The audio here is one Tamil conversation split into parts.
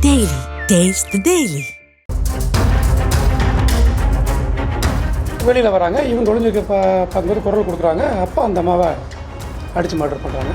Daily. Taste the Daily. வெளியில் வராங்க, இவங்க ஒளிஞ்சுக்க பார்க்கும்போது குரல் கொடுக்குறாங்க. அப்போ அந்த அம்மாவை அடித்து மர்டர் பண்ணுறாங்க.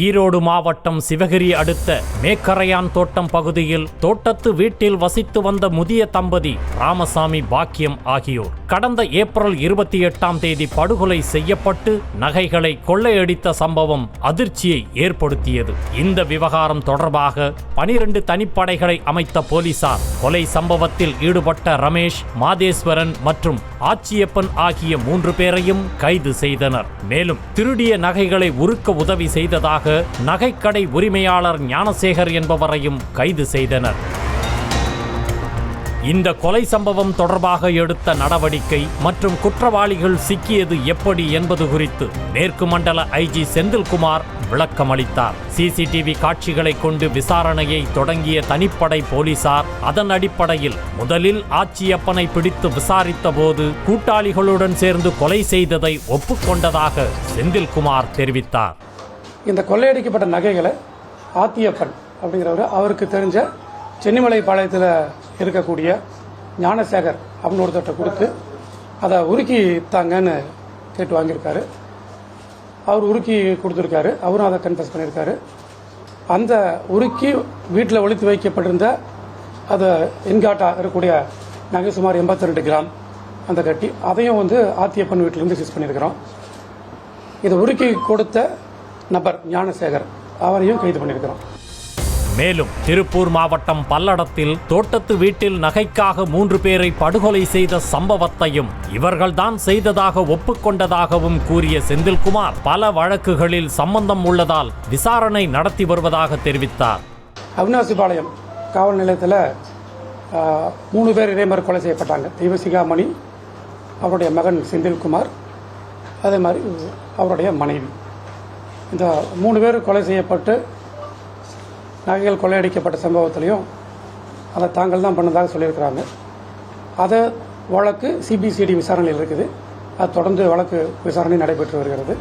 ஈரோடு மாவட்டம் சிவகிரி அடுத்த மேக்கரையான் தோட்டம் பகுதியில் தோட்டத்து வீட்டில் வசித்து வந்த முதிய தம்பதி ராமசாமி, பாக்கியம் ஆகியோர் கடந்த ஏப்ரல் 28ஆம் தேதி படுகொலை செய்யப்பட்டு நகைகளை கொள்ளையடித்த சம்பவம் அதிர்ச்சியை ஏற்படுத்தியது. இந்த விவகாரம் தொடர்பாக 12 தனிப்படைகளை அமைத்த போலீசார் கொலை சம்பவத்தில் ஈடுபட்ட ரமேஷ், மாதேஸ்வரன் மற்றும் ஆச்சியப்பன் ஆகிய 3 பேரையும் கைது செய்தனர். மேலும் திருடிய நகைகளை உருக்க உதவி செய்ததாக நகைக்கடை உரிமையாளர் ஞானசேகர் என்பவரையும் கைது செய்தனர். இந்த கொலை சம்பவம் தொடர்பாக எடுத்த நடவடிக்கை மற்றும் குற்றவாளிகள் சிக்கியது எப்படி என்பது குறித்து மேற்கு மண்டல ஐஜி செந்தில்குமார் விளக்கமளித்தார். சிசிடிவி காட்சிகளை கொண்டு விசாரணையை தொடங்கிய தனிப்படை போலீசார் அதன் அடிப்படையில் முதலில் ஆச்சியப்பனை பிடித்து விசாரித்த போது கூட்டாளிகளுடன் சேர்ந்து கொலை செய்ததை ஒப்புக்கொண்டதாக செந்தில்குமார் தெரிவித்தார். இந்த கொள்ளையடிக்கப்பட்ட நகைகளை ஆத்தியப்பன் அப்படிங்கிறவர் அவருக்கு தெரிஞ்ச சென்னிமலை பாளையத்தில் இருக்கக்கூடிய ஞானசேகர் அப்படின்னு ஒருத்தர்கிட்ட கொடுத்து அதை உருக்கி தாங்கன்னு கேட்டு வாங்கியிருக்காரு. அவர் உருக்கி கொடுத்துருக்காரு. அவரும் அதை கன்ஃபஸ் பண்ணியிருக்காரு. அந்த உருக்கி வீட்டில் ஒளித்து வைக்கப்பட்டிருந்த அதை என்காட்டா இருக்கக்கூடிய நகை சுமார் 82 கிராம் அந்த கட்டி அதையும் ஆத்தியப்பன் வீட்டிலேருந்து சீஸ் பண்ணியிருக்கிறோம். இதை உருக்கி கொடுத்த நபர் ஞானசேகர் அவரையும் கைது பண்ணியிருக்கிறோம். மேலும் திருப்பூர் மாவட்டம் பல்லடத்தில் தோட்டத்து வீட்டில் நகைக்காக 3 பேரை படுகொலை செய்த சம்பவத்தையும் இவர்கள்தான் செய்ததாக ஒப்புக்கொண்டதாகவும் கூறிய செந்தில்குமார் பல வழக்குகளில் சம்பந்தம் உள்ளதால் விசாரணை நடத்தி வருவதாக தெரிவித்தார். அவினாசிபாளையம் காவல் நிலையத்தில் 3 பேர் இதே மாதிரி கொலை செய்யப்பட்டாங்க. தெய்வசிகாமணி, அவருடைய மகன் செந்தில்குமார், அதே மாதிரி அவருடைய மனைவி. இந்த 3 பேர் கொலை செய்யப்பட்டு நகைகள் கொள்ளையடிக்கப்பட்ட சம்பவத்திலையும் அதை தாங்கள் தான் பண்ணதாக சொல்லியிருக்கிறாங்க. அதை வழக்கு சிபிசிஐடி விசாரணையில் இருக்குது. அது தொடர்ந்து வழக்கு விசாரணை நடைபெற்று வருகிறது.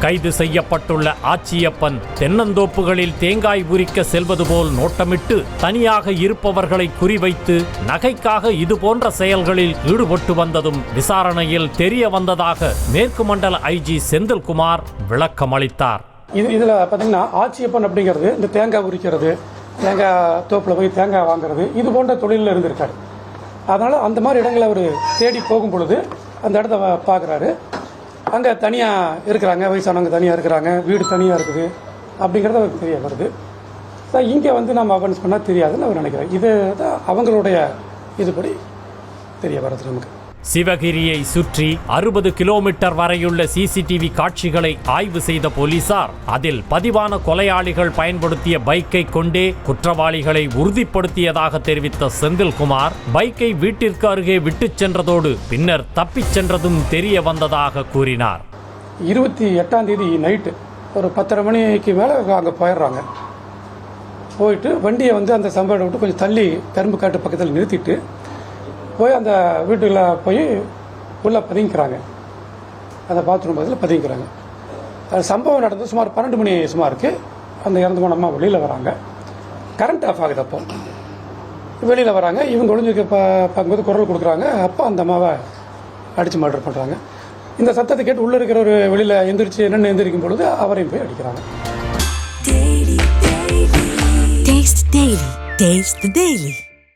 கைது செய்யப்பட்டுள்ள ஆச்சியப்பன் தென்னந்தோப்புகளில் தேங்காய் உரிக்க செல்வது போல் நோட்டமிட்டு தனியாக இருப்பவர்களை குறிவைத்து நகைக்காக இதுபோன்ற செயல்களில் ஈடுபட்டு வந்ததும் விசாரணையில் தெரிய வந்ததாக மேற்கு மண்டல ஐஜி செந்தில்குமார் விளக்கமளித்தார். இதில் பார்த்தீங்கன்னா ஆச்சியப்பன் அப்படிங்கிறது இந்த தேங்காய் உரிக்கிறது, தேங்காய் தோப்பில் போய் தேங்காய் வாங்குறது, இது போன்ற தொழிலில் இருந்திருக்காரு. அதனால் அந்த மாதிரி இடங்களை அவர் தேடி போகும் பொழுது அந்த இடத்த பார்க்குறாரு. அங்கே தனியாக இருக்கிறாங்க, வயசானவங்க தனியாக இருக்கிறாங்க, வீடு தனியாக இருக்குது அப்படிங்கிறது அவருக்கு தெரிய வருது. இங்கே நம்ம அவேர்னஸ் பண்ணால் தெரியாதுன்னு அவர் நினைக்கிறார். இது தான் அவங்களுடைய இதுபடி தெரிய வருது நமக்கு. சிவகிரியை சுற்றி 60 கிலோமீட்டர் வரையுள்ள சிசிடிவி காட்சிகளை ஆய்வு செய்த போலீசார் அதில் பதிவான கொலையாளிகள் பயன்படுத்திய பைக்கை கொண்டே குற்றவாளிகளை உறுதிப்படுத்தியதாக தெரிவித்த செந்தில்குமார் பைக்கை வீட்டிற்கு அருகே விட்டுச் சென்றதோடு பின்னர் தப்பிச் சென்றதும் தெரிய வந்ததாக கூறினார். 28ஆம் தேதி நைட்டு ஒரு 10:30 மணிக்கு மேலே அங்கே போயிடுறாங்க. போயிட்டு வண்டியை அந்த சம்பவத்தை விட்டு கொஞ்சம் தள்ளி கரும்பு காட்டு பக்கத்தில் நிறுத்திட்டு போய் அந்த வீட்டுக்குள்ள போய் உள்ளே பதுங்கிக்கிறாங்க. அந்த பாத்ரூம் பக்கத்தில் பதுங்கிக்கிறாங்க. சம்பவம் நடந்து சுமார் 12 மணி சுமாருக்கு அந்த இறந்து போன அம்மா வெளியில் வராங்க. கரண்ட் ஆஃப் ஆகுது. அப்போ வெளியில் வராங்க, இவங்க ஒளிஞ்சுக்க பார்க்கும்போது குரல் கொடுக்குறாங்க. அப்போ அந்த அம்மாவை அடித்து மர்டர் பண்ணுறாங்க. இந்த சத்தத்தை கேட்டு உள்ளே இருக்கிற ஒரு வெளியில் எந்திரிச்சு என்னென்னு எந்திரிக்கும் பொழுது அவரையும் போய் அடிக்கிறாங்க. Taste the Daily.